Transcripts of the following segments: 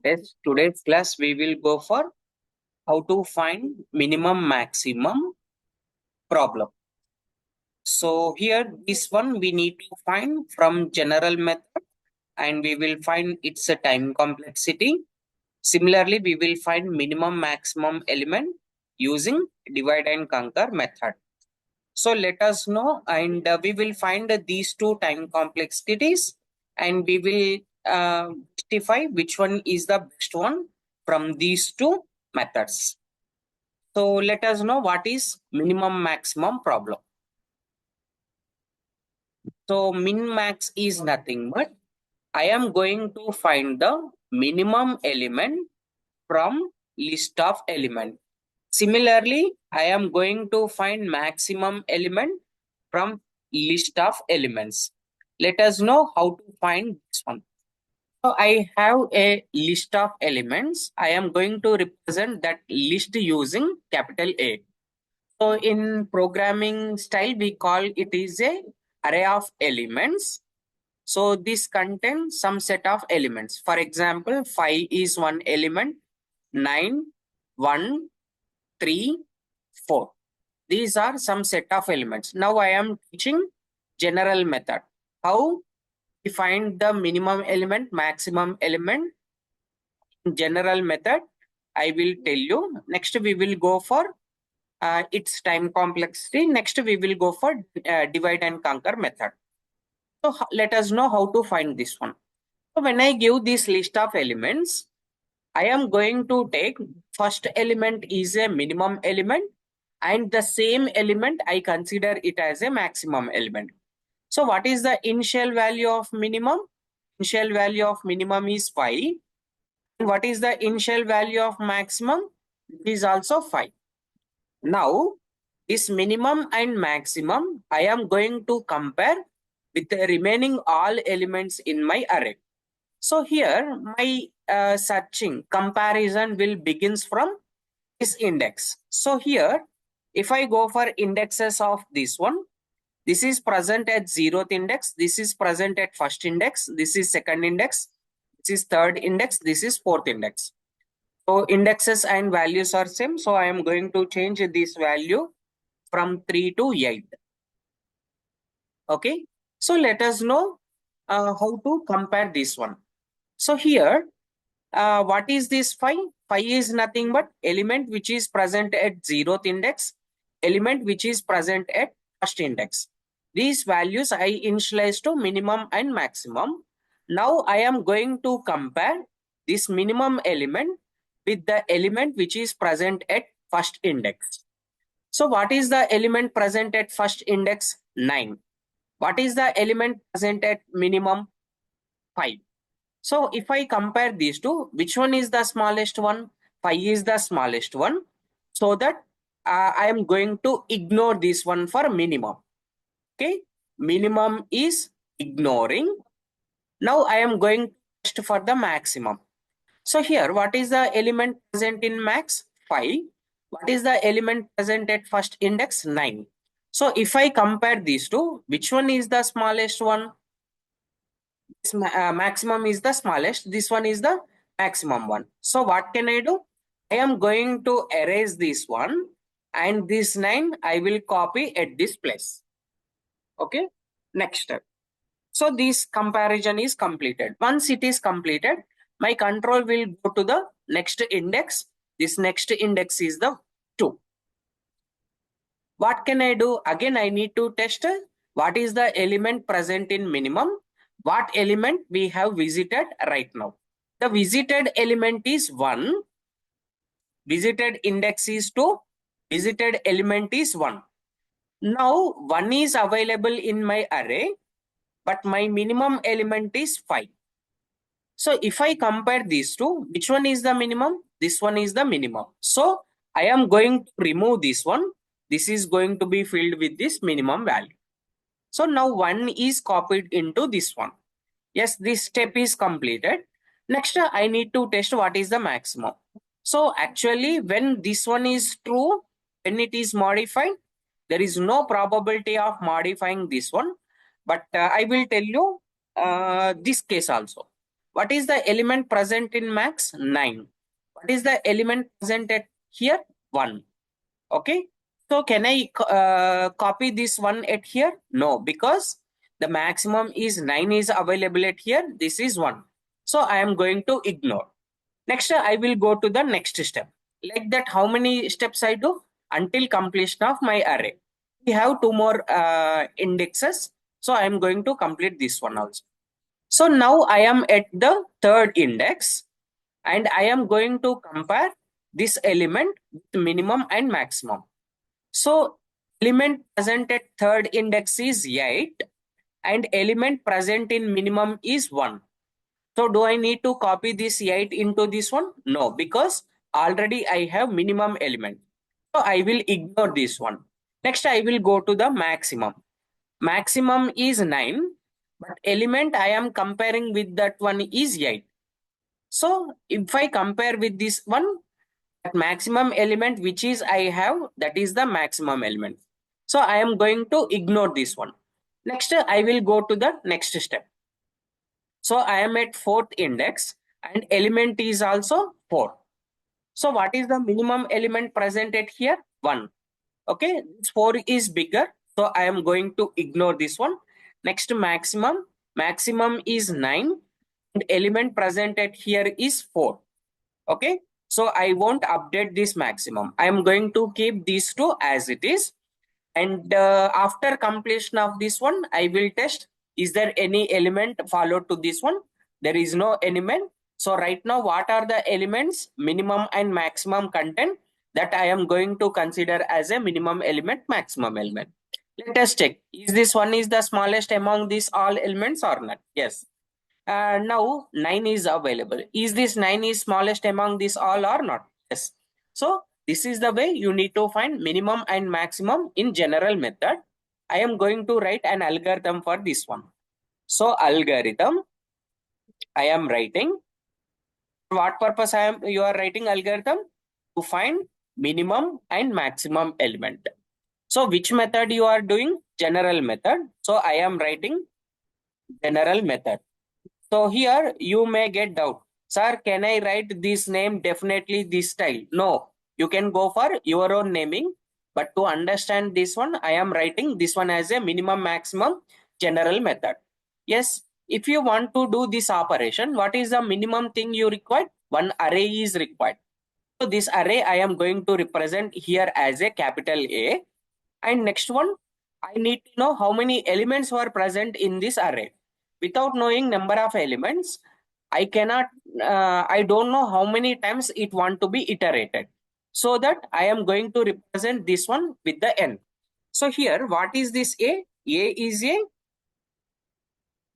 Yes, today's class we will go for how to find minimum maximum problem. So here this one we need to find from general method and we will find its a time complexity. Similarly, we will find minimum maximum element using divide and conquer method. So let us know and we will find these two time complexities and we will justify which one is the best one from these two methods. So let us know what is minimum maximum problem. So min max is nothing but I am going to find the minimum element from list of element. Similarly, I am going to find maximum element from list of elements. Let us know how to find this one. So I have a list of elements. I am going to represent that list using capital A. So in programming style, we call it is a array of elements. So this contains some set of elements. For example, 5 is one element, 9, 1, 3, 4. These are some set of elements. Now I am teaching general method. How we find the minimum element, maximum element. General method, I will tell you. Next we will go for its time complexity. Next we will go for divide and conquer method. So let us know how to find this one. So when I give this list of elements, I am going to take first element is a minimum element and the same element I consider it as a maximum element. So what is the initial value of minimum? Initial value of minimum is 5. And what is the initial value of maximum? It is also 5. Now, this minimum and maximum, I am going to compare with the remaining all elements in my array. So here, my searching comparison will begins from this index. So here, if I go for indexes of this one, this is present at 0th index, this is present at first index, this is second index, this is third index, this is fourth index. So indexes and values are same. So I am going to change this value from 3 to 8. Okay. So let us know how to compare this one. So here, what is this 5? 5 is nothing but element which is present at 0th index, element which is present at first index. These values I initialize to minimum and maximum. Now I am going to compare this minimum element with the element which is present at first index. So what is the element present at first index? 9. What is the element present at minimum? 5. So if I compare these two, which one is the smallest one? 5 is the smallest one. So that I am going to ignore this one for minimum. Okay. Minimum is ignoring. Now I am going to for the maximum. So here, what is the element present in max? 5. What is the element present at first index? 9. So if I compare these two, which one is the smallest one? This maximum is the smallest. This one is the maximum one. So what can I do? I am going to erase this one and this 9 I will copy at this place. Okay. Next step. So this comparison is completed. Once it is completed, my control will go to the next index. This next index is the 2. What can I do? Again, I need to test what is the element present in minimum, what element we have visited right now. The visited element is 1, visited index is 2, visited element is 1. Now 1 is available in my array, but my minimum element is 5. So if I compare these two, which one is the minimum? This one is the minimum. So I am going to remove this one. This is going to be filled with this minimum value. So now 1 is copied into this one. Yes, this step is completed. Next, I need to test what is the maximum. So actually, when this one is true, when it is modified, there is no probability of modifying this one. But I will tell you this case also. What is the element present in max? 9. What is the element present at here? 1. Okay. So can I copy this one at here? No, because the maximum is 9 is available at here. This is 1. So I am going to ignore. Next, I will go to the next step. Like that, how many steps I do? Until completion of my array. We have two more indexes. So I am going to complete this one also. So now I am at the third index and I am going to compare this element with minimum and maximum. So element present at third index is 8 and element present in minimum is 1. So do I need to copy this 8 into this one? No, because already I have minimum element. So I will ignore this one. Next I will go to the maximum. Maximum is 9, but element I am comparing with that one is 8. So if I compare with this one, that maximum element which is I have, that is the maximum element. So I am going to ignore this one. Next I will go to the next step. So I am at fourth index and element is also 4. So what is the minimum element present at here? 1. Okay, this 4 is bigger. So I am going to ignore this one. Next maximum. Maximum is 9 and element present at here is 4. Okay, so I won't update this maximum. I am going to keep these two as it is. And after completion of this one, I will test, is there any element followed to this one? There is no element. So right now, what are the elements, minimum and maximum content that I am going to consider as a minimum element, maximum element? Let us check. Is this one is the smallest among these all elements or not? Yes. Now 9 is available. Is this 9 is smallest among these all or not? Yes. So this is the way you need to find minimum and maximum in general method. I am going to write an algorithm for this one. So algorithm I am writing. For what purpose you are writing algorithm? To find minimum and maximum element. So which method you are doing? General method. So I am writing general method. So here you may get doubt. Sir, can I write this name definitely this style? No, you can go for your own naming. But to understand this one, I am writing this one as a minimum maximum general method. Yes, if you want to do this operation, what is the minimum thing you require? One array is required. So this array I am going to represent here as a capital A. And next one, I need to know how many elements were present in this array. Without knowing number of elements, I cannot, I don't know how many times it want to be iterated. So that I am going to represent this one with the n. So here, what is this A? A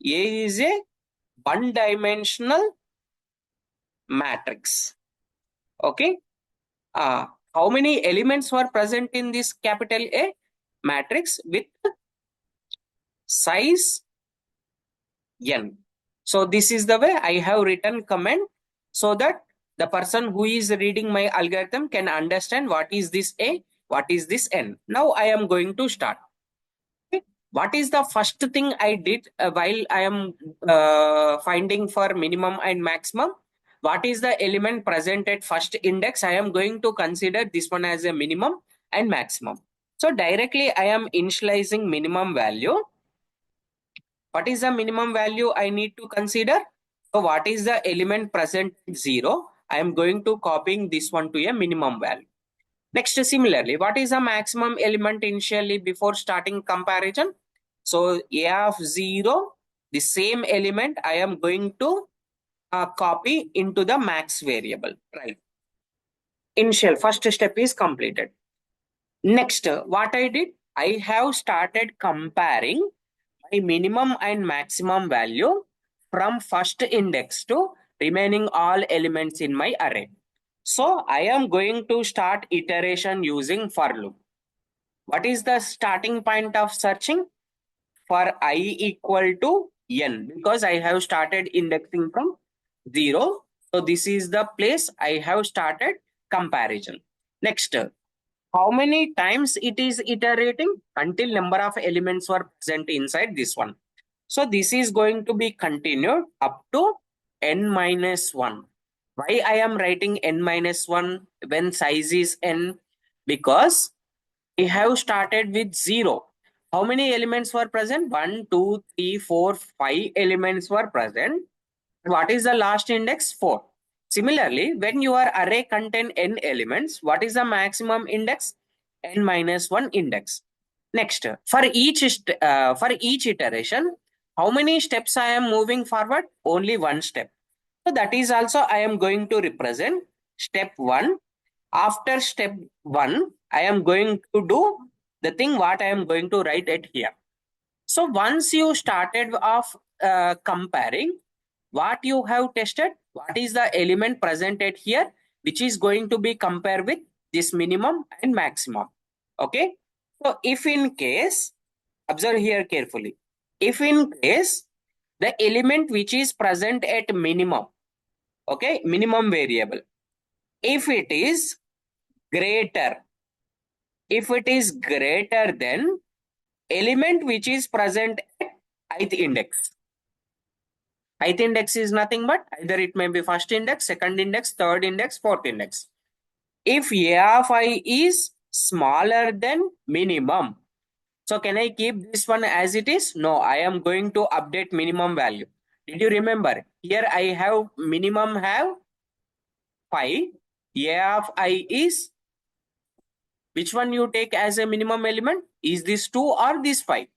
is a one-dimensional matrix. Okay. How many elements were present in this capital A matrix with size n? So this is the way I have written comment so that the person who is reading my algorithm can understand what is this A, what is this n. Now I am going to start. Okay. What is the first thing I did while I am finding for minimum and maximum? What is the element present at first index? I am going to consider this one as a minimum and maximum. So directly I am initializing minimum value. What is the minimum value I need to consider? So what is the element present 0? I am going to copying this one to a minimum value. Next, similarly, what is the maximum element initially before starting comparison? So a of 0, the same element I am going to copy into the max variable, right? Initial first step is completed. Next, what I did, I have started comparing my minimum and maximum value from first index to remaining all elements in my array. So I am going to start iteration using for loop. What is the starting point of searching? For I equal to n, because I have started indexing from 0. So this is the place I have started comparison. Next, how many times it is iterating? Until number of elements were present inside this one. So this is going to be continued up to n minus 1. Why I am writing n minus 1 when size is n? Because I have started with 0. How many elements were present? 1, 2, 3, 4, 5 elements were present. What is the last index? 4. Similarly, when your array contain n elements, what is the maximum index? N minus 1 index. Next, for each iteration, how many steps I am moving forward? Only one step. So that is also I am going to represent step 1. After step 1, I am going to do the thing what I am going to write it here. So once you started off comparing what you have tested, what is the element presented here, which is going to be compared with this minimum and maximum. Okay. So if in case, observe here carefully. If in case the element which is present at minimum, okay, minimum variable, if it is greater, if it is greater than element which is present at ith index. Ith index is nothing but either it may be first index, second index, third index, fourth index. If a of I is smaller than minimum, so can I keep this one as it is? No, I am going to update minimum value. Did you remember? Here I have minimum have 5. A of I is, which one you take as a minimum element? Is this 2 or this 5?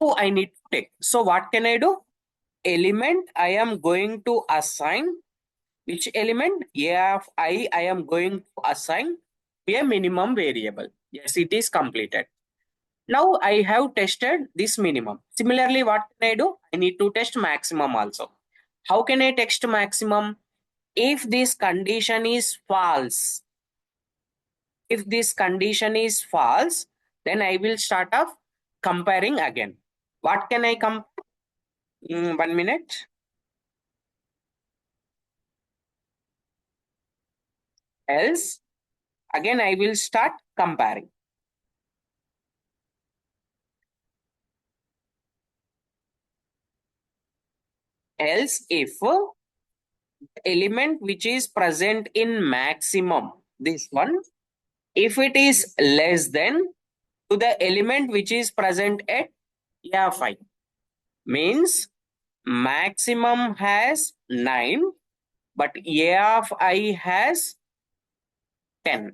2 I need to take. So what can I do? Element I am going to assign, which element? A of I am going to assign a minimum variable. Yes, it is completed. Now I have tested this minimum. Similarly, what can I do? I need to test maximum also. How can I test maximum? If this condition is false, if this condition is false, then I will start off comparing again. What can I compare? 1 minute. Else, again I will start comparing. Else, if element which is present in maximum, this one, if it is less than to the element which is present at A5, means maximum has 9, but A of I has 10.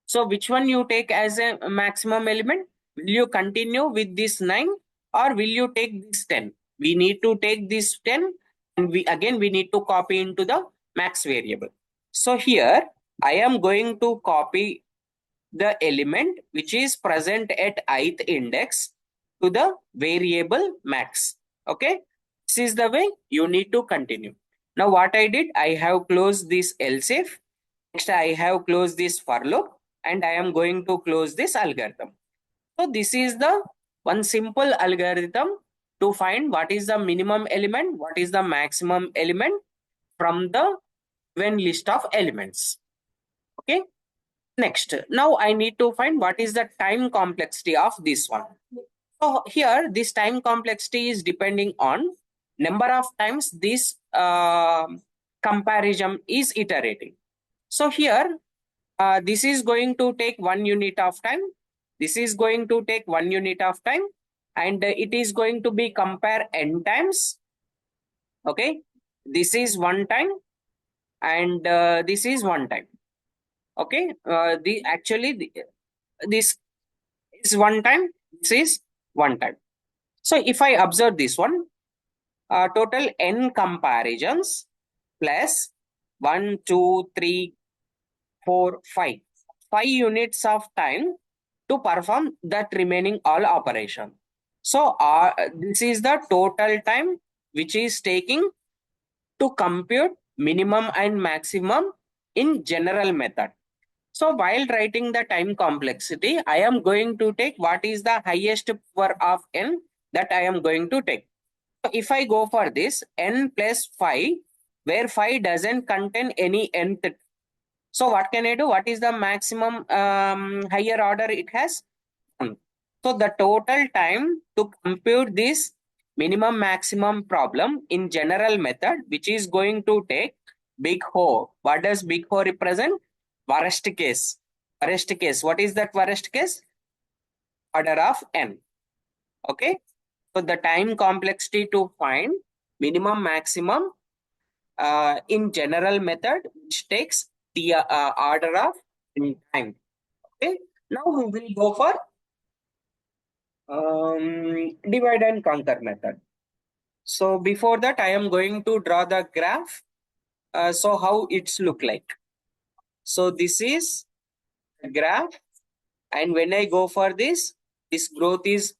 So which one you take as a maximum element? Will you continue with this 9 or will you take this 10? We need to take this 10 and we need to copy into the max variable. So here I am going to copy the element which is present at ith index to the variable max. Okay. This is the way you need to continue. Now what I did, I have closed this else if. Next I have closed this for loop and I am going to close this algorithm. So this is the one simple algorithm to find what is the minimum element, what is the maximum element from the given list of elements. Okay. Next, now I need to find what is the time complexity of this one. So here, this time complexity is depending on number of times this comparison is iterating. So here, this is going to take 1 unit of time. This is going to take 1 unit of time, and it is going to be compare n times. Okay, this is one time, and this is one time. Okay, this is one time, this is one time. So if I observe this one, total n comparisons plus 1, 2, 3, 4, 5. 5 units of time to perform that remaining all operation. So this is the total time which is taking to compute minimum and maximum in general method. So while writing the time complexity, I am going to take what is the highest power of n that I am going to take. So if I go for this n plus 5, where 5 doesn't contain any nth. So what can I do? What is the maximum higher order it has? 1. So the total time to compute this minimum maximum problem in general method, which is going to take big O. What does big O represent? Worst case. Worst case. What is that worst case? Order of n. Okay. So the time complexity to find minimum maximum in general method, which takes the order of n time. Okay. Now we will go for divide and conquer method. So before that, I am going to draw the graph. So how it's look like. So this is a graph, and when I go for this growth is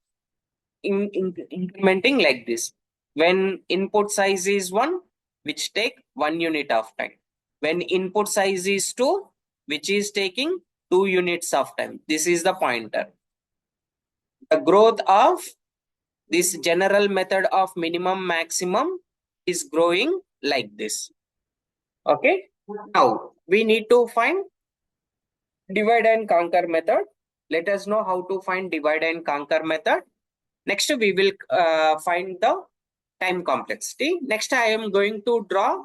incrementing like this. When input size is 1, which take 1 unit of time. When input size is 2, which is taking 2 units of time. This is the pointer. The growth of this general method of minimum maximum is growing like this. Okay. Now we need to find divide and conquer method. Let us know how to find divide and conquer method. Next, we will find the time complexity. Next, I am going to draw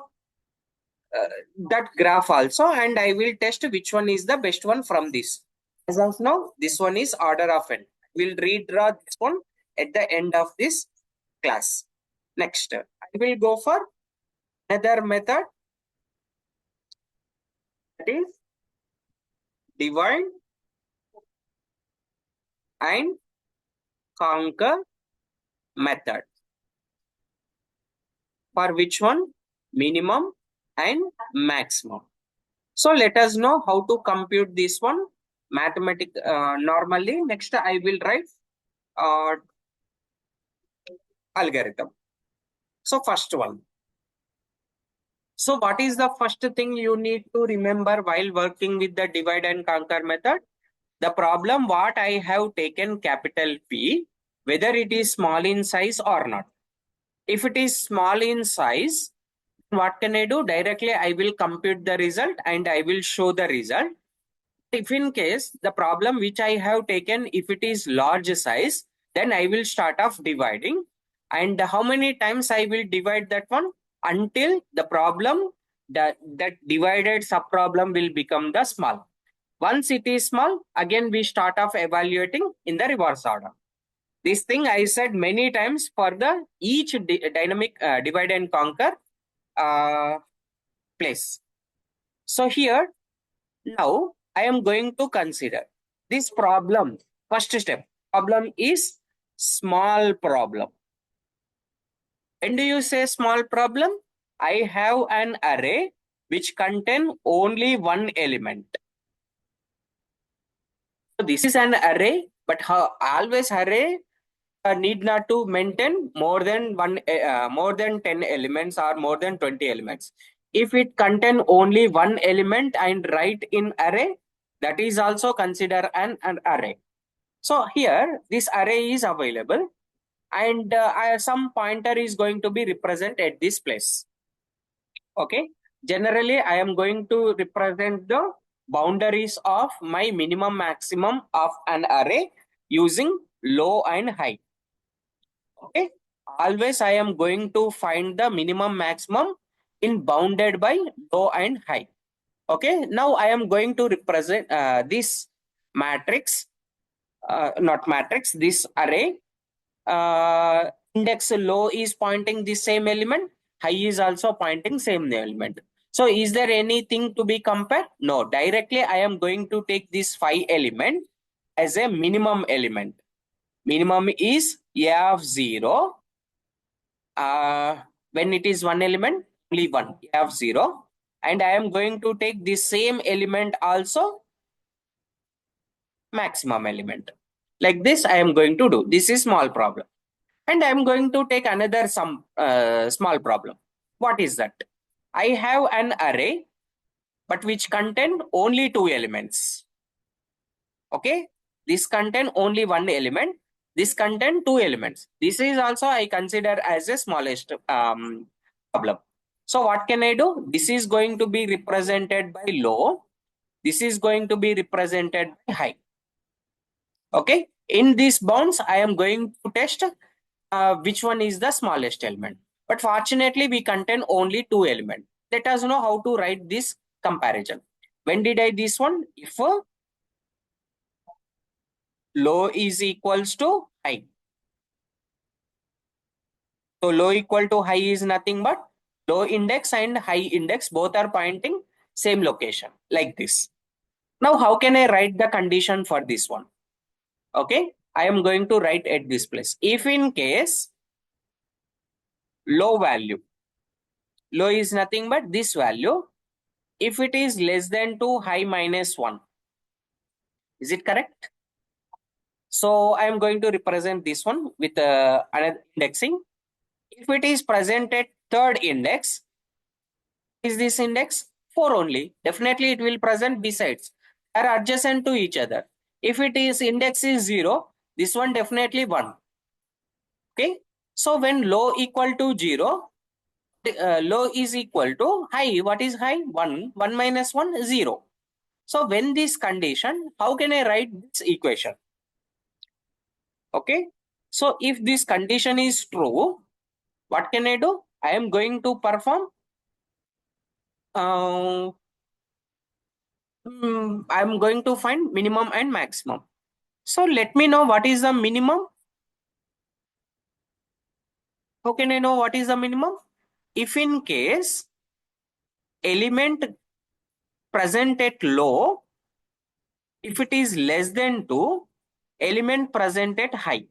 that graph also, and I will test which one is the best one from this. As of now, this one is order of n. We'll redraw this one at the end of this class. Next, I will go for another method, that is divide and conquer method. For which one? Minimum and maximum. So let us know how to compute this one normally. Next, I will write uh, algorithm. So first one. So what is the first thing you need to remember while working with the divide and conquer method? The problem what I have taken capital P, whether it is small in size or not. If it is small in size, what can I do? Directly I will compute the result and I will show the result. If in case the problem which I have taken, if it is large size, then I will start off dividing. And how many times I will divide that one? Until the problem, that divided subproblem will become the small. Once it is small, again we start off evaluating in the reverse order. This thing I said many times for the each dynamic divide and conquer place. So here, now I am going to consider this problem. First step, problem is small problem. When do you say small problem? I have an array which contain only one element. So this is an array, but always array need not to maintain more than 10 elements or more than 20 elements. If it contain only one element and write in array, that is also considered an array. So here this array is available, and some pointer is going to be represented at this place. Okay. Generally, I am going to represent the boundaries of my minimum maximum of an array using low and high. Okay. Always I am going to find the minimum maximum in bounded by low and high. Okay. Now I am going to represent this matrix, not matrix, this array. Index low is pointing the same element, high is also pointing same element. So is there anything to be compared? No, directly I am going to take this 5 element as a minimum element. Minimum is a of 0. When it is one element, only one, a of 0. And I am going to take the same element also maximum element. Like this I am going to do. This is small problem. And I'm going to take another some small problem. What is that? I have an array, but which contain only 2 elements. Okay, this contain only one element. This contain 2 elements. This is also I consider as a smallest problem. So what can I do? This is going to be represented by low. This is going to be represented by high. Okay, in these bounds, I am going to test which one is the smallest element. But fortunately, we contain only two elements. Let us know how to write this comparison. When did I this one? If low is equals to high. So low equal to high is nothing but low index and high index both are pointing same location like this. Now, how can I write the condition for this one? Okay, I am going to write at this place. If in case low value, low is nothing but this value. If it is less than 2, high minus 1. Is it correct? So I am going to represent this one with another indexing. If it is present at third index, is this index 4 only? Definitely it will present besides. They are adjacent to each other. If it is index is 0, this one definitely 1. Okay. So when low equal to 0, low is equal to high. What is high? 1. 1 minus 1 is 0. So when this condition, how can I write this equation? Okay. So if this condition is true, what can I do? I am going to perform uh, I'm going to find minimum and maximum. So let me know what is the minimum. How can I know what is the minimum? If in case element present at low, if it is less than 2, element present at high.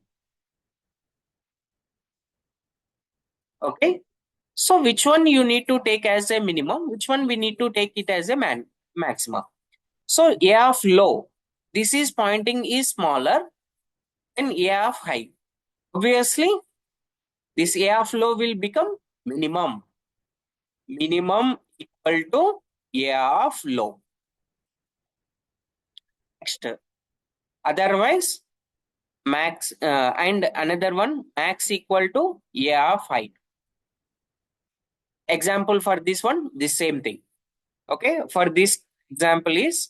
Okay. So which one you need to take as a minimum? Which one we need to take it as a maximum? So A of low, this is pointing is smaller than A of high. Obviously, this A of low will become minimum. Minimum equal to A of low. Next, otherwise, max and another one max equal to A of high. Example for this one, the same thing. Okay, for this example is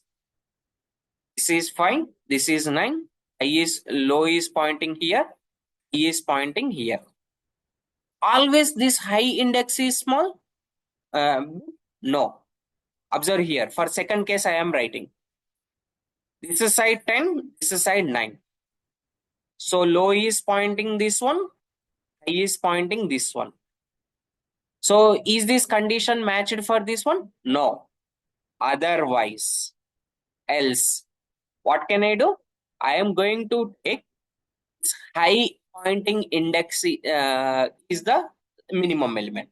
this is 5, this is 9, I is low is pointing here, E is pointing here. Always this high index is small? No. Observe here. For second case, I am writing. This is side 10, this is side 9. So low is pointing this one, high is pointing this one. So is this condition matched for this one? No. Otherwise, else, what can I do? I am going to take high pointing index is the minimum element.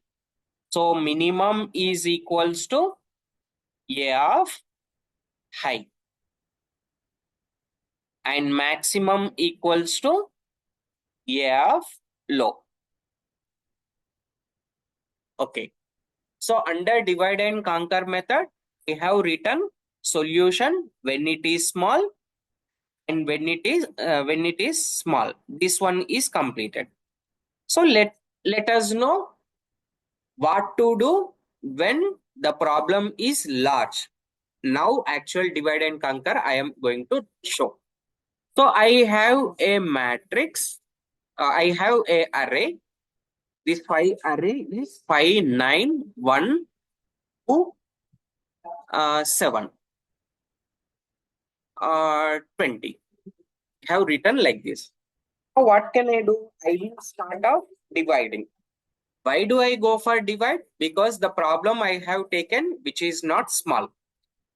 So minimum is equals to A of high and maximum equals to A of low. Okay. So under divide and conquer method, we have written solution when it is small and when it is small. This one is completed. So let us know what to do when the problem is large. Now actual divide and conquer I am going to show. So I have a matrix. I have a array. This 5 array is 5, 9, 1, 2, 7, 20. I have written like this. Now what can I do? I will start off dividing. Why do I go for divide? Because the problem I have taken, which is not small.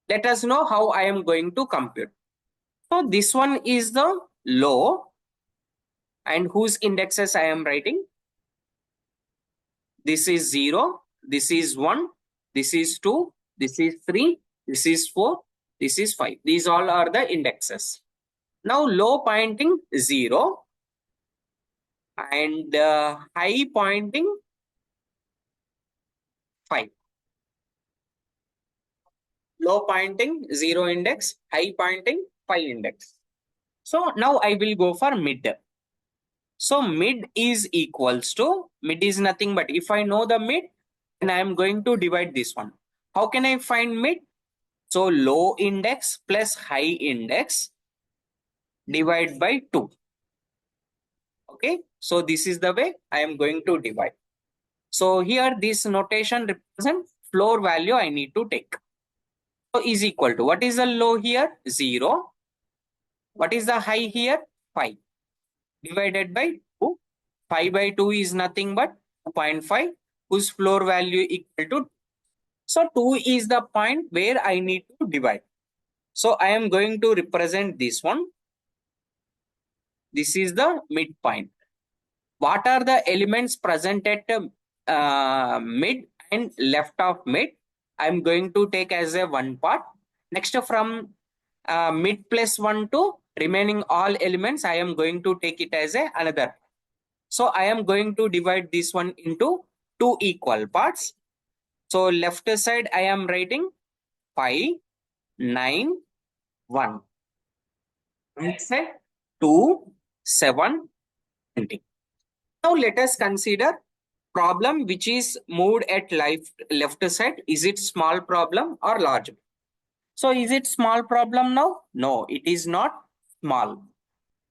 Let us know how I am going to compute. So this one is the low and whose indexes I am writing. This is 0, this is 1, this is 2, this is 3, this is 4, this is 5. These all are the indexes. Now low pointing 0 and high pointing 5. Low pointing 0 index, high pointing 5 index. So now I will go for mid. So mid is equals to, mid is nothing but if I know the mid, then I am going to divide this one. How can I find mid? So low index plus high index divide by 2. Okay, so this is the way I am going to divide. So here this notation represents floor value I need to take. So is equal to, what is the low here? 0. What is the high here? 5. Divided by 2. 5 by 2 is nothing but 2.5, whose floor value equal to. So 2 is the point where I need to divide. So I am going to represent this one. This is the midpoint. What are the elements present at mid and left of mid? I'm going to take as a one part. Next, from mid plus 1 to remaining all elements, I am going to take it as a another. So I am going to divide this one into two equal parts. So left side I am writing 5, 9, 1. Right side 2, 7, 20. Now let us consider problem which is moved at left side. Is it small problem or large? So is it small problem now? No, it is not small.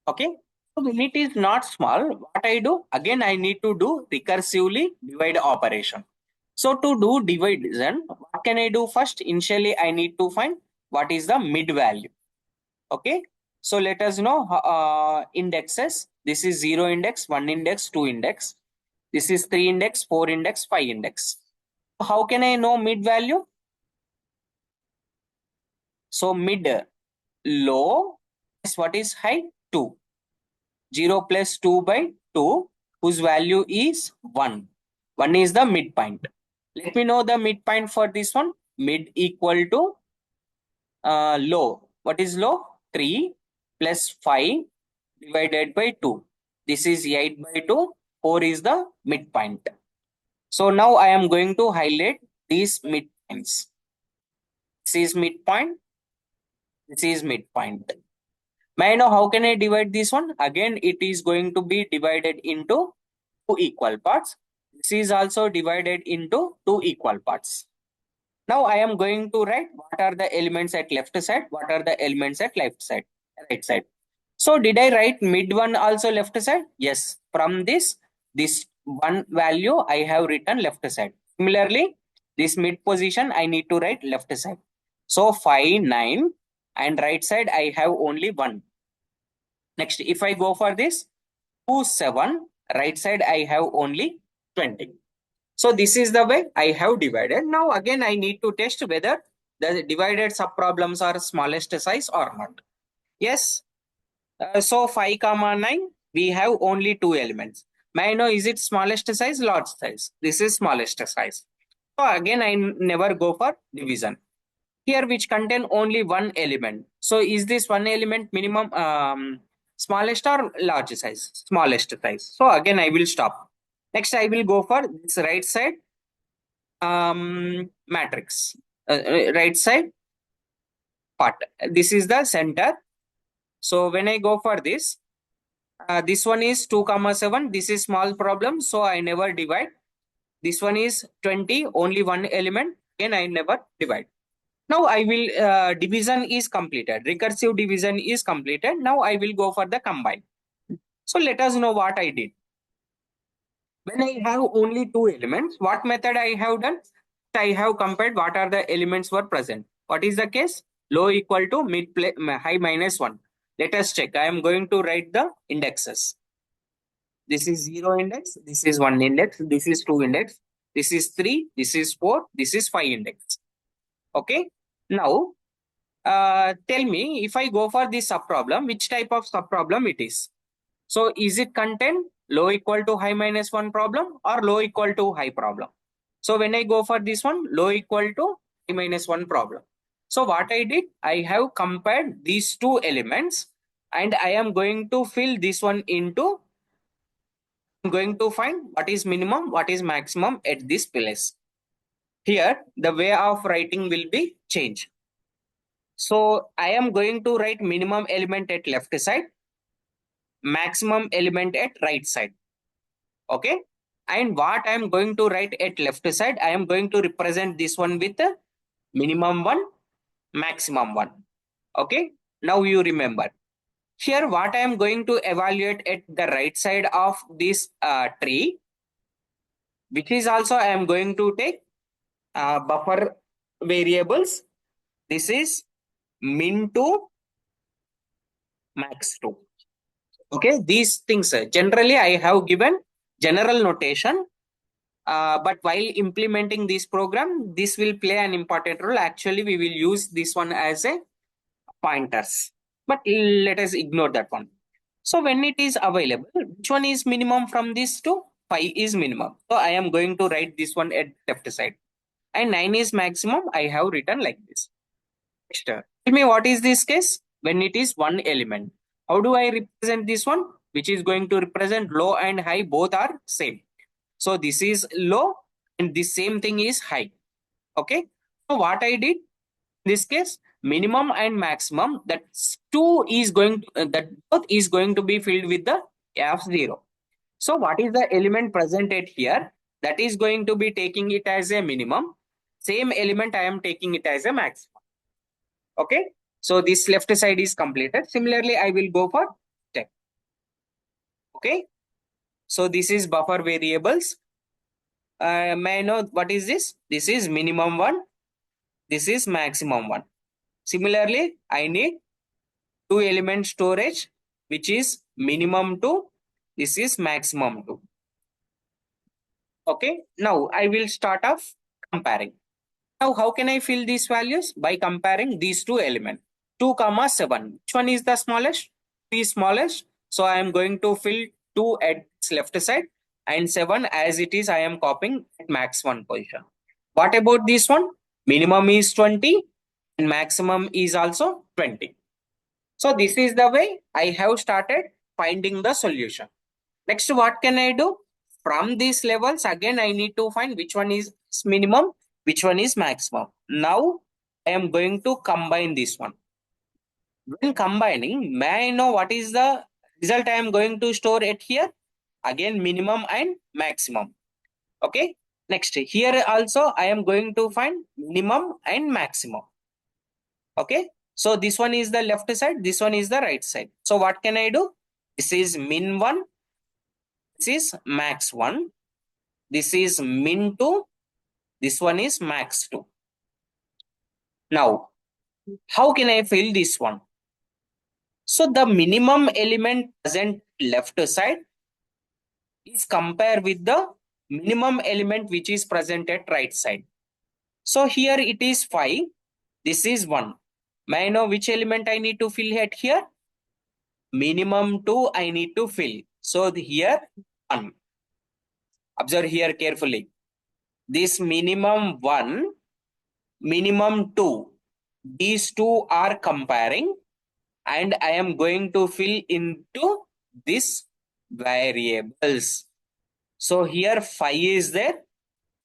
Okay. So when it is not small, what I do? Again, I need to do recursively divide operation. So to do division, what can I do first? Initially, I need to find what is the mid value. Okay. So let us know indexes. This is 0 index, 1 index, 2 index. This is 3 index, 4 index, 5 index. How can I know mid value? So mid, low, what is high? 2. 0 plus 2 by 2, whose value is 1. 1 is the midpoint. Let me know the midpoint for this one. Mid equal to low. What is low? 3 plus 5 divided by 2. This is 8 by 2. 4 is the midpoint. So now I am going to highlight these midpoints. This is midpoint. This is midpoint. May I know how can I divide this one? Again, it is going to be divided into two equal parts. This is also divided into two equal parts. Now I am going to write what are the elements at left side, what are the elements at right side. So did I write mid one also left side? Yes. From this one value I have written left side. Similarly, this mid position I need to write left side. So 5, 9 and right side I have only 1. Next, if I go for this 2, 7, right side I have only 20. So this is the way I have divided. Now again I need to test whether the divided subproblems are smallest size or not. Yes. So 5 comma 9 we have only two elements. May I know is it smallest size, large size? This is smallest size. So again I never go for division. Here which contain only one element. So is this one element minimum smallest or large size? Smallest size. So again I will stop. Next I will go for this right side matrix. Right side part. This is the center. So when I go for this one is 2 comma 7. This is small problem. So I never divide. This one is 20, only one element. Again I never divide. Now I will division is completed. Recursive division is completed. Now I will go for the combine. So let us know what I did. When I have only two elements, what method I have done? I have compared what are the elements were present. What is the case? Low equal to high minus 1. Let us check. I am going to write the indexes. This is 0 index. This is 1 index. This is 2 index. This is 3. This is 4. This is 5 index. Okay. Now, tell me if I go for this subproblem, which type of subproblem it is. So is it contain low equal to high minus 1 problem or low equal to high problem? So when I go for this one, low equal to high minus 1 problem. So what I did, I have compared these two elements and I am going to fill this one into, I'm going to find what is minimum, what is maximum at this place. Here, the way of writing will be changed. So I am going to write minimum element at left side, maximum element at right side. Okay. And what I am going to write at left side, I am going to represent this one with minimum 1, maximum 1. Okay. Now you remember. Here, what I am going to evaluate at the right side of this tree, which is also I am going to take buffer variables. This is min to max 2. Okay, these things generally I have given general notation, but while implementing this program, this will play an important role. Actually, we will use this one as a pointers, but let us ignore that one. So when it is available, which one is minimum from this two? 5 is minimum. So I am going to write this one at left side. And 9 is maximum. I have written like this. Next, tell me what is this case? When it is one element. How do I represent this one? Which is going to represent low and high, both are same. So this is low and the same thing is high. Okay. So what I did, this case, minimum and maximum, that two is going to, that both is going to be filled with the f0. So what is the element presented here? That is going to be taking it as a minimum. Same element I am taking it as a maximum. Okay. So this left side is completed. Similarly, I will go for step. Okay. So this is buffer variables. May I know what is this? This is minimum one. This is maximum one. Similarly, I need two element storage, which is minimum 2. This is maximum 2. Okay. Now I will start off comparing. Now, how can I fill these values? By comparing these two elements. 2 comma 7. Which one is the smallest? 3 is smallest. So I am going to fill 2 at its left side and 7 as it is I am copying at max 1 position. What about this one? Minimum is 20 and maximum is also 20. So this is the way I have started finding the solution. Next, what can I do? From these levels, again, I need to find which one is minimum, which one is maximum. Now, I am going to combine this one. When combining, may I know what is the result I am going to store it here? Again, minimum and maximum. Okay. Next, here also, I am going to find minimum and maximum. Okay. So, this one is the left side, this one is the right side. So, what can I do? This is min 1, this is max 1. This is min 2. This one is max 2. Now, how can I fill this one? So the minimum element present left side is compared with the minimum element which is present at right side. So here it is 5. This is 1. May I know which element I need to fill at here? Minimum 2 I need to fill. So here 1. Observe here carefully. This minimum 1, minimum 2. These two are comparing and I am going to fill into this variables. So here 5 is there,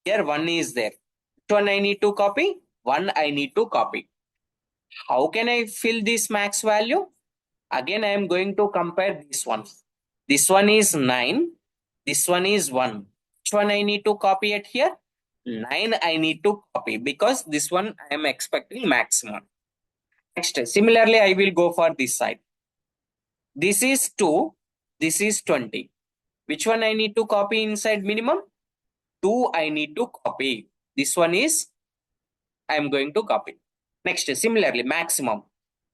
here 1 is there. Which one I need to copy? 1 I need to copy. How can I fill this max value? Again, I am going to compare this one. This one is 9, this one is 1. Which one I need to copy it here? 9 I need to copy because this one I am expecting maximum. Next, similarly, I will go for this side. This is 2, this is 20. Which one I need to copy inside minimum? 2 I need to copy. This one is I am going to copy. Next, similarly, maximum.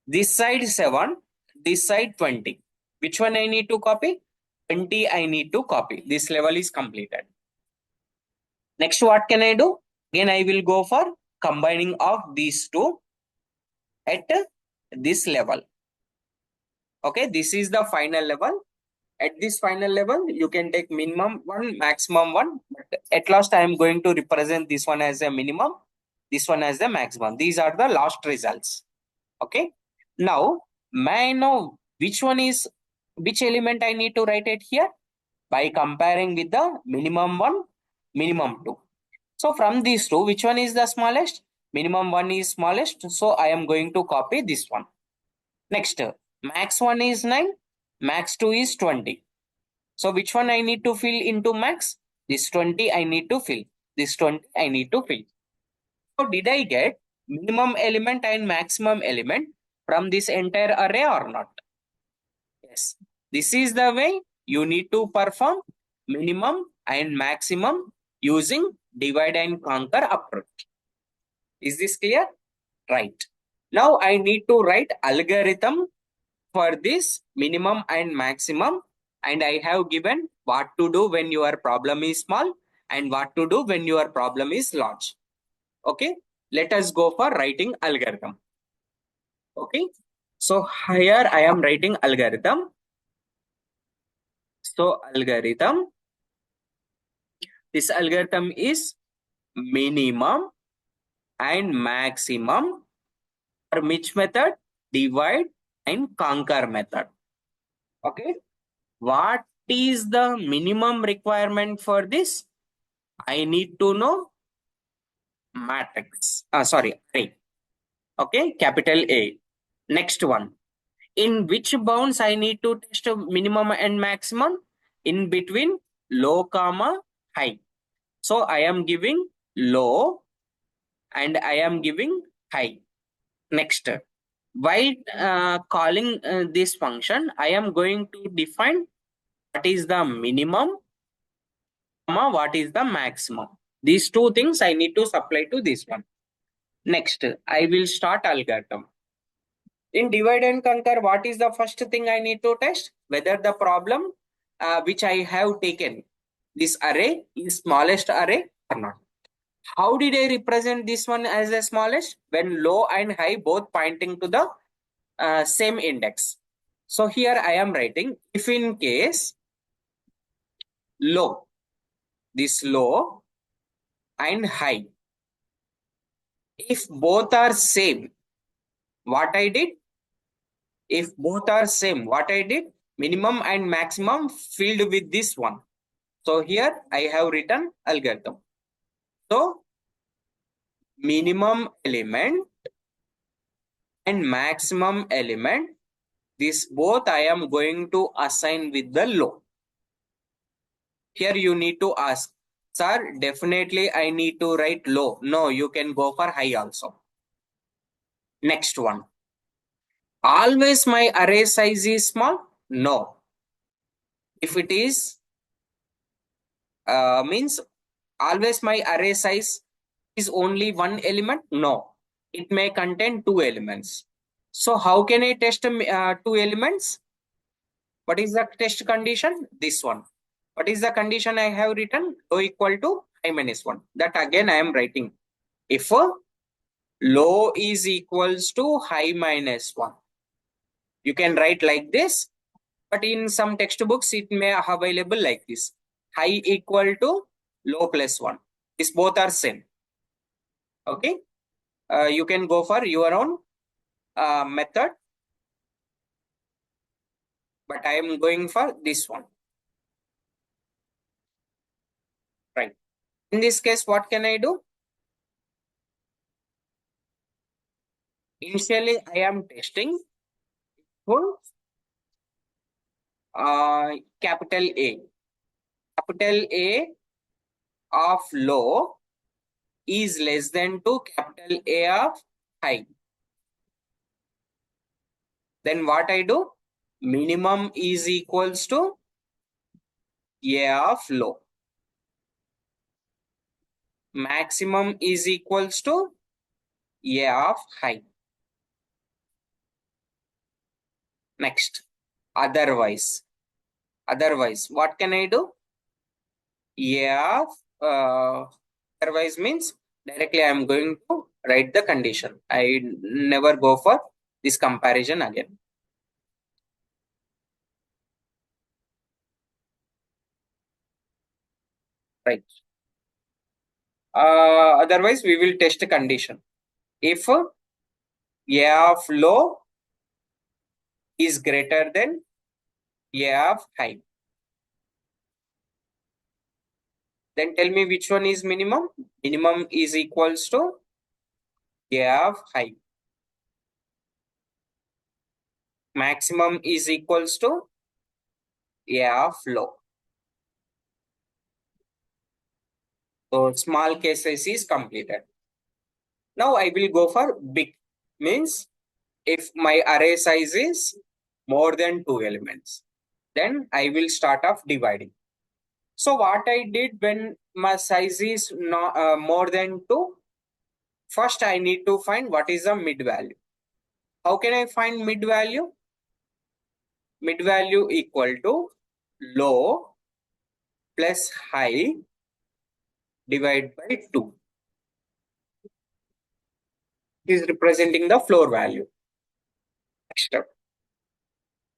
This side 7, this side 20. Which one I need to copy? 20 I need to copy. This level is completed. Next, what can I do? Again, I will go for combining of these two at this level. Okay, this is the final level. At this final level, you can take minimum 1, maximum 1. But at last, I am going to represent this one as a minimum, this one as the maximum. These are the last results. Okay. Now, may I know which one is, which element I need to write it here? By comparing with the minimum 1, minimum 2. So from these two, which one is the smallest? Minimum 1 is smallest. So I am going to copy this one. Next, max 1 is 9, max 2 is 20. So which one I need to fill into max? This 20 I need to fill. This 20 I need to fill. So did I get minimum element and maximum element from this entire array or not? Yes. This is the way you need to perform minimum and maximum using divide and conquer approach. Is this clear? Right. Now I need to write algorithm for this minimum and maximum, and I have given what to do when your problem is small and what to do when your problem is large. Okay, let us go for writing algorithm. Okay, so here I am writing algorithm. So algorithm, this algorithm is minimum and maximum for which method? Divide and conquer method. Okay, what is the minimum requirement for this? I need to know matrix. Sorry, array. Okay, capital A. Next one. In which bounds I need to test minimum and maximum? In between low comma high. So I am giving low and I am giving high. Next, while calling this function, I am going to define what is the minimum, comma, what is the maximum. These two things I need to supply to this one. Next, I will start algorithm. In divide and conquer, what is the first thing I need to test? Whether the problem which I have taken, this array is smallest array or not. How did I represent this one as the smallest? When low and high both pointing to the same index. So here I am writing if in case low, this low and high, if both are same, what I did? If both are same, what I did? Minimum and maximum filled with this one. So here I have written algorithm. So minimum element and maximum element, this both I am going to assign with the low. Here you need to ask, sir, definitely I need to write low. No, you can go for high also. Next one. Always my array size is small? No. If it is, means always my array size is only one element? No. It may contain two elements. So how can I test two elements? What is the test condition? This one. What is the condition I have written? Low equal to I minus 1. That again I am writing. If low is equals to high minus 1. You can write like this, but in some textbooks it may available like this. High equal to low plus 1. These both are same. Okay. You can go for your own method, but I am going for this one. Right. In this case, what can I do? Initially, I am testing for capital A. Capital A of low is less than to capital A of high. Then what I do? Minimum is equals to A of low. Maximum is equals to A of high. Next, otherwise, what can I do? A of otherwise means directly I am going to write the condition. I never go for this comparison again. Right. Otherwise, we will test a condition. If A of low is greater than A of high, then tell me which one is minimum. Minimum is equals to A of high. Maximum is equals to A of low. So small cases is completed. Now I will go for big. Means if my array size is more than two elements. Then I will start off dividing. So what I did when my size is more than two, first I need to find what is the mid value. How can I find mid value? Mid value equal to low plus high divided by 2. Is representing the floor value. Next step.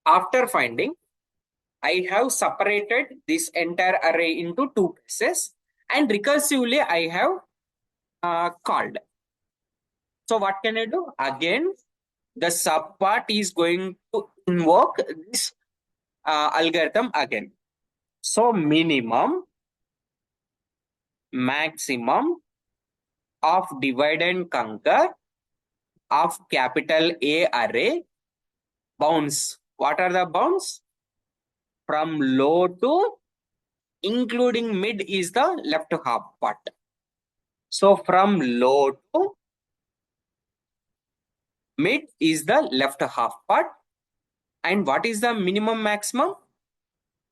After finding, I have separated this entire array into two pieces and recursively I have called. So what can I do? Again, the subpart is going to invoke this algorithm again. So minimum, maximum of divide and conquer of capital A array bounds. What are the bounds? From low to including mid is the left half part. So from low to mid is the left half part. And what is the minimum maximum?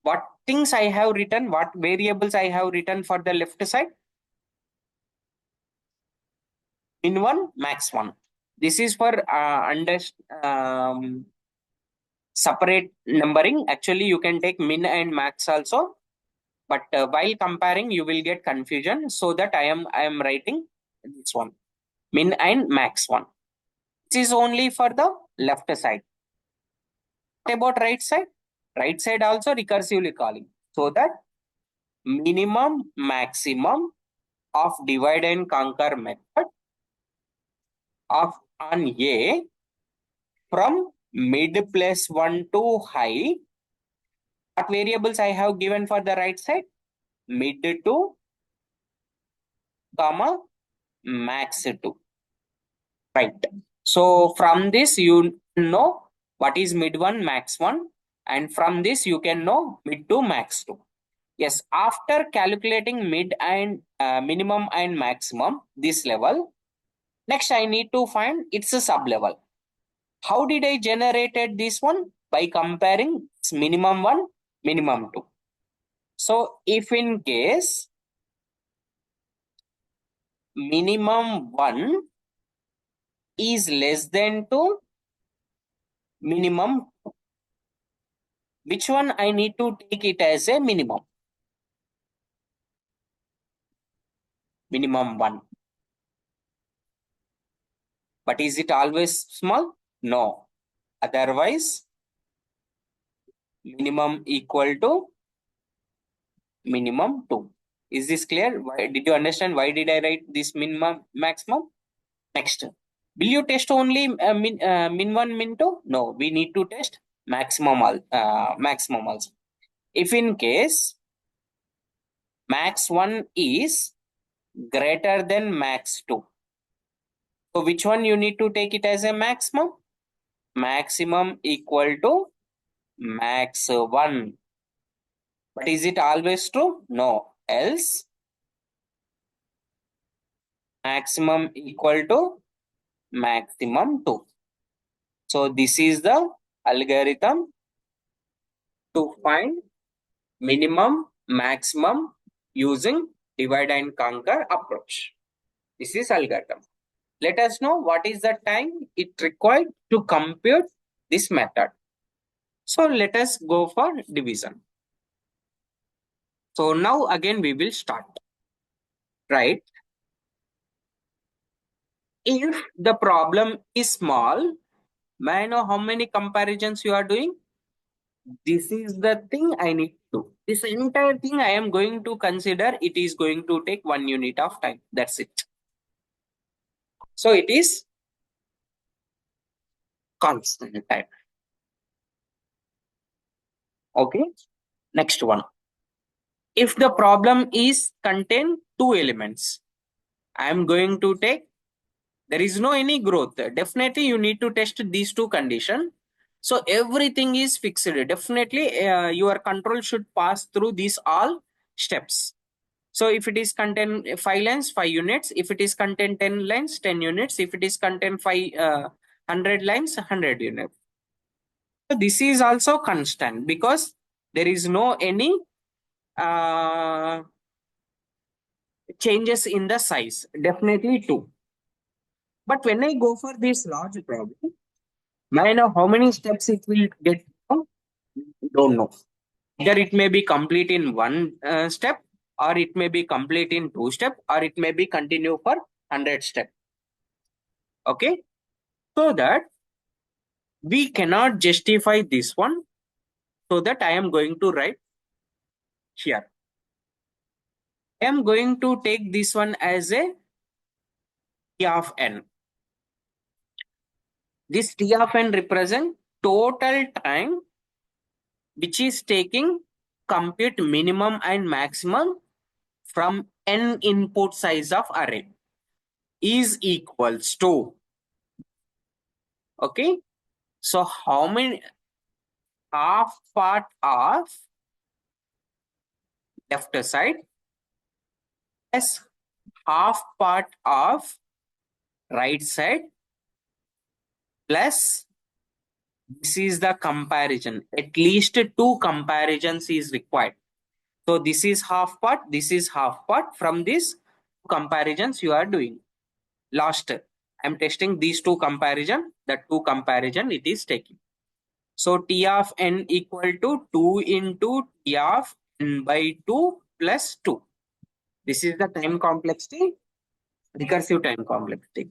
What things I have written, what variables I have written for the left side? Min 1, max 1. This is for separate numbering. Actually, you can take min and max also. But while comparing, you will get confusion. So that I am writing this one. Min and max 1. This is only for the left side. What about right side? Right side also recursively calling. So that minimum maximum of divide and conquer method of on A from mid plus 1 to high. What variables I have given for the right side? Mid 2, comma, max 2. Right. So from this you know what is mid 1, max 1, and from this you can know mid 2, max 2. Yes, after calculating mid and minimum and maximum, this level, next I need to find its a sub level. How did I generated this one? By comparing minimum 1, minimum 2. So if in case minimum 1 is less than 2, minimum 2, which one I need to take it as a minimum? Minimum 1. But is it always small? No. Otherwise, minimum equal to minimum 2. Is this clear? Why did you understand why did I write this minimum maximum? Next, will you test only min 1, min 2? No, we need to test maximum maximum also. If in case max 1 is greater than max 2, so which one you need to take it as a maximum? Maximum equal to max 1. But is it always true? No. Else maximum equal to maximum 2. So this is the algorithm to find minimum, maximum using divide and conquer approach. This is algorithm. Let us know what is the time it required to compute this method. So let us go for division. So now again we will start. Right? If the problem is small, may I know how many comparisons you are doing? This is the thing I need to do. This entire thing I am going to consider, it is going to take 1 unit of time. That's it. So it is constant time. Okay. Next one. If the problem is contain two elements, I am going to take, there is no any growth. Definitely you need to test these two conditions. So everything is fixed. Definitely your control should pass through these all steps. So if it is contain 5 lines, 5 units. If it is contain 10 lines, 10 units. If it is contain 100 lines, 100 units. So this is also constant because there is no any uh, changes in the size. Definitely 2. But when I go for this large problem, may I know how many steps it will get? Don't know. Either it may be complete in one step, or it may be complete in 2 steps, or it may be continue for 100 steps. Okay, so that we cannot justify this one. So that I am going to write here. I am going to take this one as a T of n. This T of n represent total time which is taking compute minimum and maximum from n input size of array is equals to, okay, so how many half part of left side plus half part of right side plus this is the comparison. At least 2 comparisons is required. So this is half part, this is half part. From this comparisons you are doing. Last, I'm testing these 2 comparison. The 2 comparison it is taking. So T of n equal to 2 into T of n by 2 plus 2. This is the time complexity, recursive time complexity.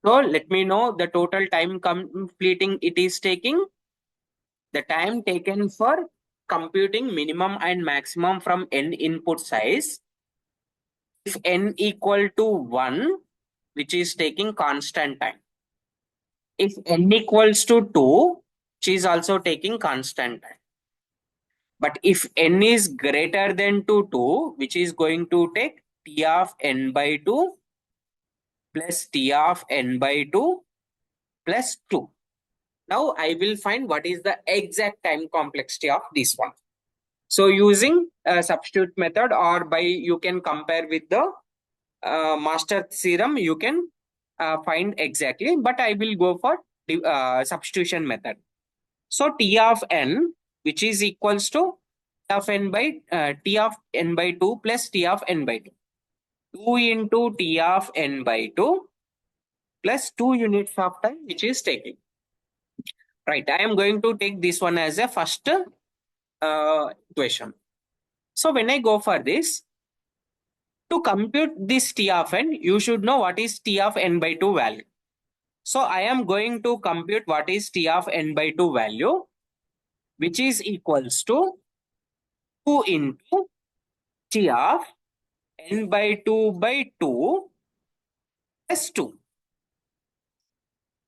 So let me know the total time completing it is taking. The time taken for computing minimum and maximum from n input size. If n equal to 1, which is taking constant time. If n equals to 2, which is also taking constant time. But if n is greater than 2, which is going to take T of n by 2 plus T of n by 2 plus 2. Now I will find what is the exact time complexity of this one. So using a substitute method or by you can compare with the master theorem, you can find exactly, but I will go for the substitution method. So T of n, which is equals to T of n by T of n by 2 plus T of n by 2. 2 into T of n by 2 plus 2 units of time which is taking. Right, I am going to take this one as a first equation. So when I go for this, to compute this T of n, you should know what is T of n by 2 value. So I am going to compute what is T of n by 2 value, which is equals to 2 into T of n by 2 by 2 plus 2.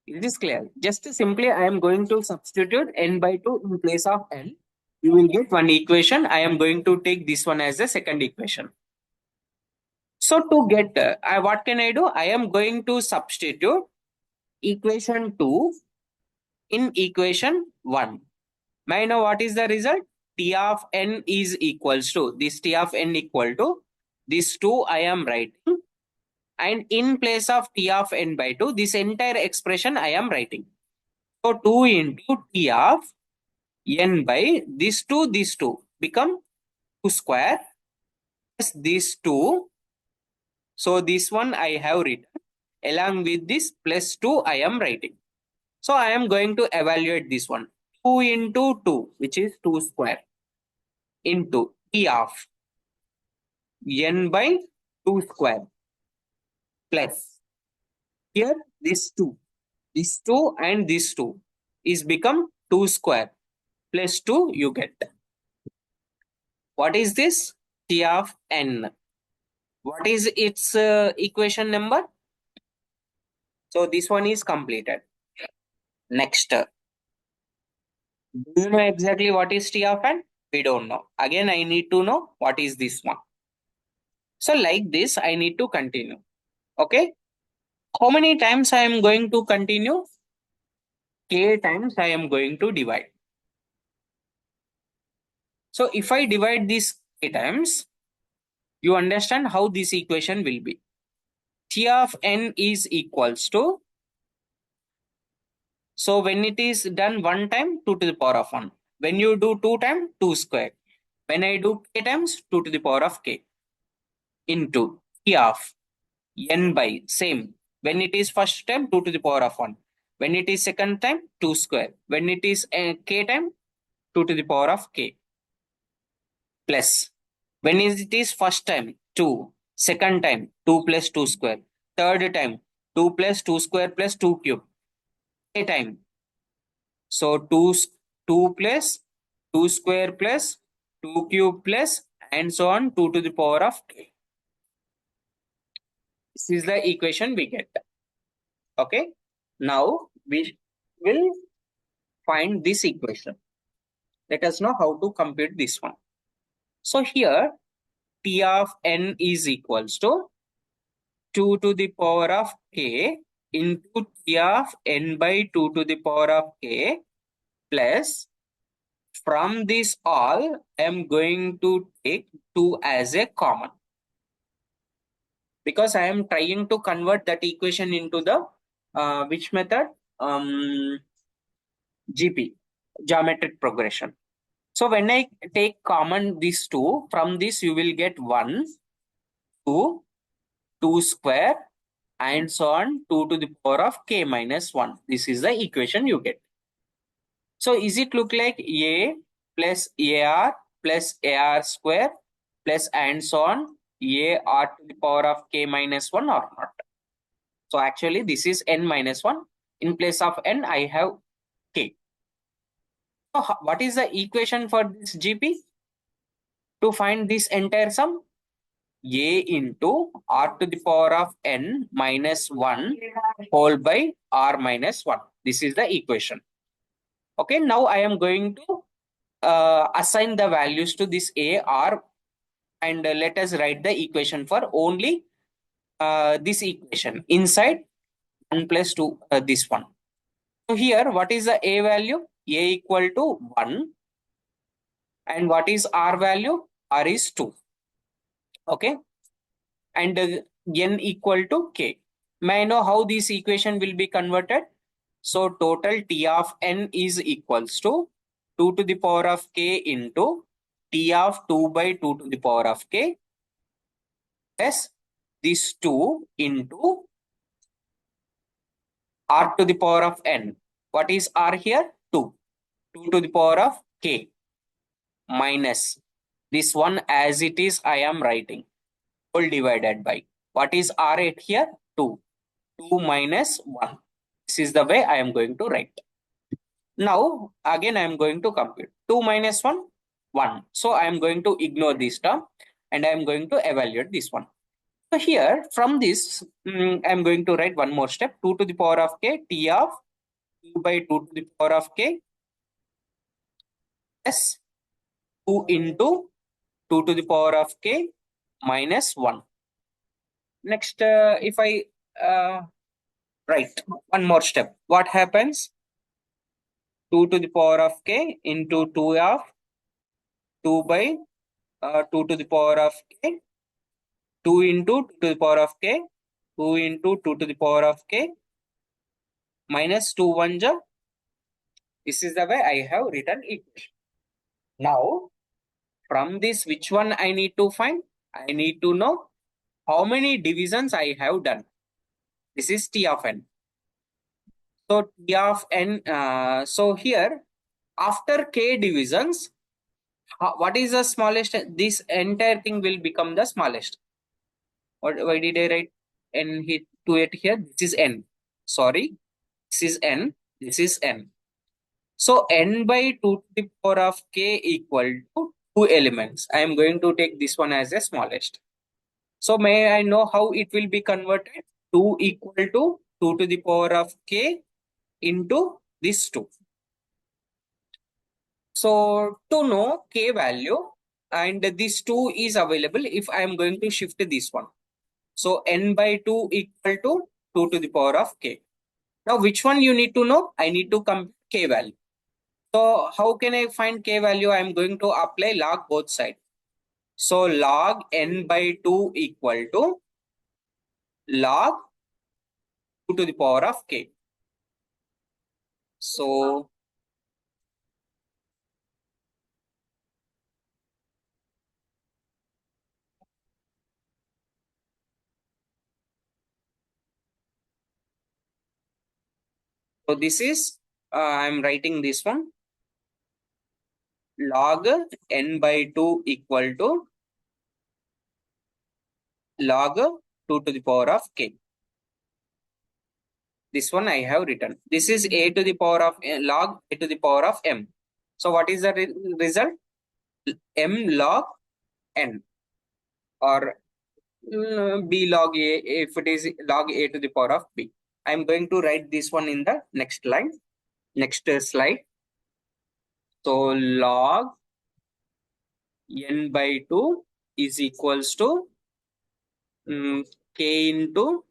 It is clear. Just simply I am going to substitute n by 2 in place of n. You will get one equation. I am going to take this one as the second equation. So to get, what can I do? I am going to substitute equation 2 in equation 1. May I know what is the result? T of n is equals to, this T of n equal to, this 2 I am writing. And in place of T of n by 2, this entire expression I am writing. So 2 into T of n by this 2 become 2 square plus this 2. So this one I have written along with this plus 2 I am writing. So I am going to evaluate this one. 2 into 2, which is 2 square, into T of n by 2 square plus here this 2 and this 2 is become 2 square plus 2 you get. What is this? T of n. What is its equation number? So this one is completed. Next, do you know exactly what is T of n? We don't know. Again, I need to know what is this one. So like this, I need to continue. Okay. How many times I am going to continue? K times I am going to divide. So if I divide this K times, you understand how this equation will be. T of n is equals to So when it is done one time, 2 to the power of 1. When you do 2 times, 2 square. When I do k times, 2 to the power of k into t of n by same. When it is first time, 2 to the power of 1. When it is second time, 2 square. When it is k time, 2 to the power of k plus. When it is first time, 2. Second time, 2 plus 2 square. Third time, 2 plus 2 square plus 2 cube. K time. So 2 plus 2 square plus 2 cube plus and so on 2 to the power of k. This is the equation we get. Okay. Now we will find this equation. Let us know how to compute this one. So here T of n is equals to 2 to the power of k into T of n by 2 to the power of k plus from this all I am going to take 2 as a common because I am trying to convert that equation into the which method GP geometric progression. So when I take common these two, from this you will get 1, 2, 2 square and so on 2 to the power of k minus 1. This is the equation you get. So is it look like a plus ar plus ar square plus and so on ar to the power of k minus 1 or not? So actually this is n minus 1. In place of n I have k. So what is the equation for this GP? To find this entire sum, a into r to the power of n minus 1 whole by r minus 1. This is the equation. Okay, now I am going to assign the values to this a, r, and let us write the equation for only this equation inside 1 plus 2, this one. So here, what is the a value? A equal to 1. And what is r value? R is 2. Okay. And n equal to k. May I know how this equation will be converted? So total T of n is equals to 2 to the power of k into T of 2 by 2 to the power of k plus this 2 into r to the power of n. What is r here? 2. 2 to the power of k minus this one as it is I am writing. Whole divided by. What is r at here? 2. 2 minus 1. This is the way I am going to write. Now, again I am going to compute. 2 minus 1, 1. So I am going to ignore this term and I am going to evaluate this one. So here, from this, I am going to write one more step. 2 to the power of k, t of 2 by 2 to the power of k plus 2 into 2 to the power of k minus 1. Next, if I write one more step, what happens? 2 to the power of k into 2 of 2 by 2 to the power of k, 2 into 2 to the power of k, 2 into 2 to the power of k minus 2 1 ja. This is the way I have written equation. Now, from this, which one I need to find? I need to know how many divisions I have done. This is T of n. So T of n, so here, after k divisions, what is the smallest? This entire thing will become the smallest. Why did I write n hit to it here? This is n. Sorry, this is n. This is n. So n by 2 to the power of k equal to 2 elements. I am going to take this one as the smallest. So may I know how it will be converted? 2 equal to 2 to the power of k into this 2. So to know k value, and this 2 is available if I am going to shift this one. So n by 2 equal to 2 to the power of k. Now which one you need to know? I need to compute k value. So how can I find k value? I am going to apply log both sides. So log n by 2 equal to log 2 to the power of k. So this is I'm writing this one, log n by 2 equal to log 2 to the power of k. This one I have written. This is a to the power of log a to the power of m. So what is the result? M log n, or b log a if it is log a to the power of b. I'm going to write this one in the next line, next slide. So log n by 2 is equals to k into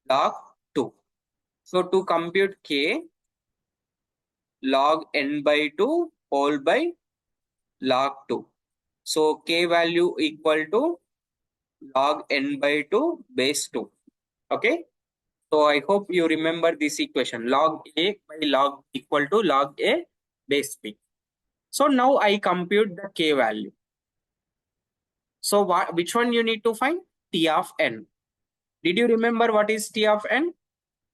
log 2. So to compute k, log n by 2 whole by log 2. So k value equal to log n by 2 base 2. Okay. So I hope you remember this equation, log a by log equal to log a base b. So now I compute the k value. So which one you need to find? T of n. Did you remember what is T of n?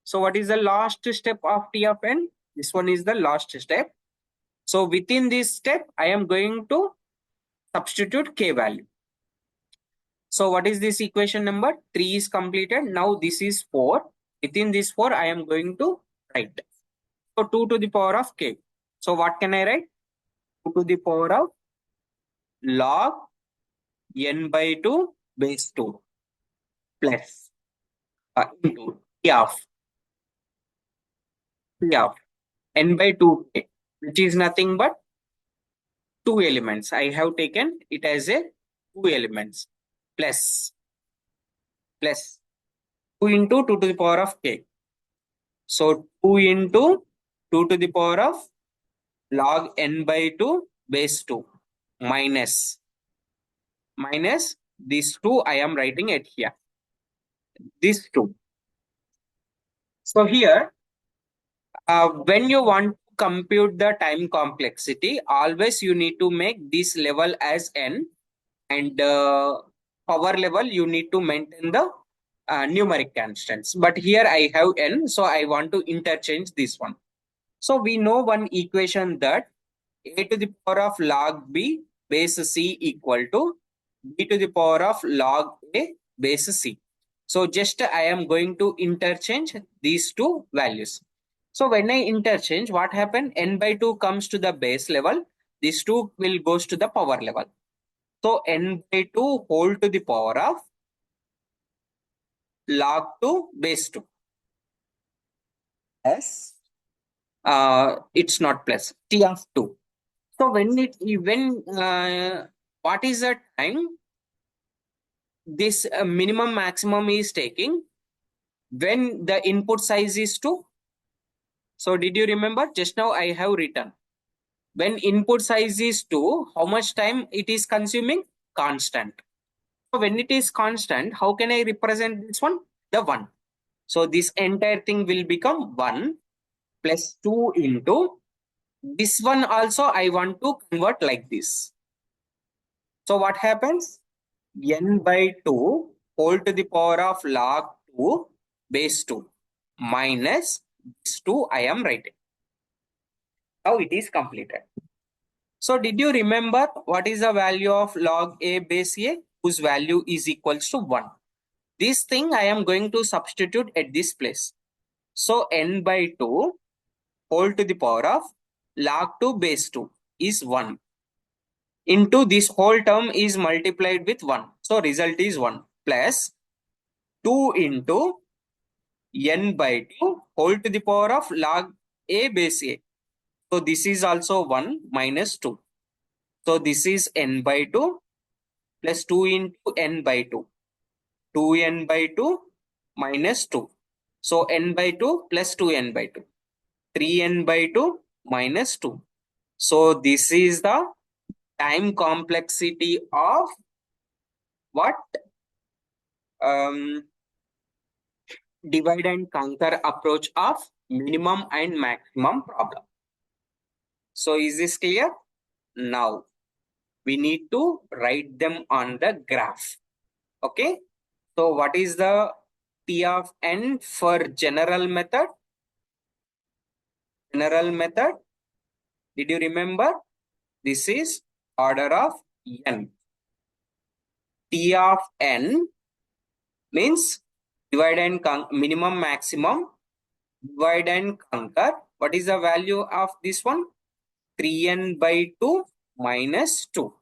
So what is the last step of T of n? This one is the last step. So within this step, I am going to substitute k value. So what is this equation number? 3 is completed. Now this is 4. Within this 4, I am going to write. So 2 to the power of k. So what can I write? 2 to the power of log n by 2 base 2 plus into T of n by 2k, which is nothing but two elements. I have taken it as a two elements, plus 2 into 2 to the power of k. So 2 into 2 to the power of log n by 2 base 2 minus these two I am writing it here. These two. So here, when you want to compute the time complexity, always you need to make this level as n, and power level you need to maintain the numeric constants. But here I have n, so I want to interchange this one. So we know one equation that a to the power of log b base c equal to b to the power of log a base c. So just I am going to interchange these two values. So when I interchange, what happen? N by 2 comes to the base level. These two will goes to the power level. So n by 2 whole to the power of log 2 base 2. Yes. It's not plus t of 2. So what is the time this minimum maximum is taking when the input size is 2? So did you remember? Just now I have written. When input size is 2, how much time it is consuming? Constant. So when it is constant, how can I represent this one? The 1. So this entire thing will become 1 plus 2 into this one also I want to convert like this. So what happens? N by 2 whole to the power of log 2 base 2 minus this 2 I am writing. Now it is completed. So did you remember what is the value of log a base a, whose value is equals to 1? This thing I am going to substitute at this place. So n by 2 whole to the power of log 2 base 2 is 1 into this whole term is multiplied with 1. So result is 1 plus 2 into n by 2 whole to the power of log a base a. So this is also 1 minus 2. So this is n by 2 plus 2 into n by 2. 2n by 2 minus 2. So n by 2 plus 2n by 2. 3n by 2 minus 2. So this is the time complexity of what? Divide and conquer approach of minimum and maximum problem. So is this clear? Now we need to write them on the graph. Okay. So what is the T of n for general method? General method. Did you remember? This is order of n. T of n means divide and minimum maximum, divide and conquer. What is the value of this one? 3n by 2 minus 2.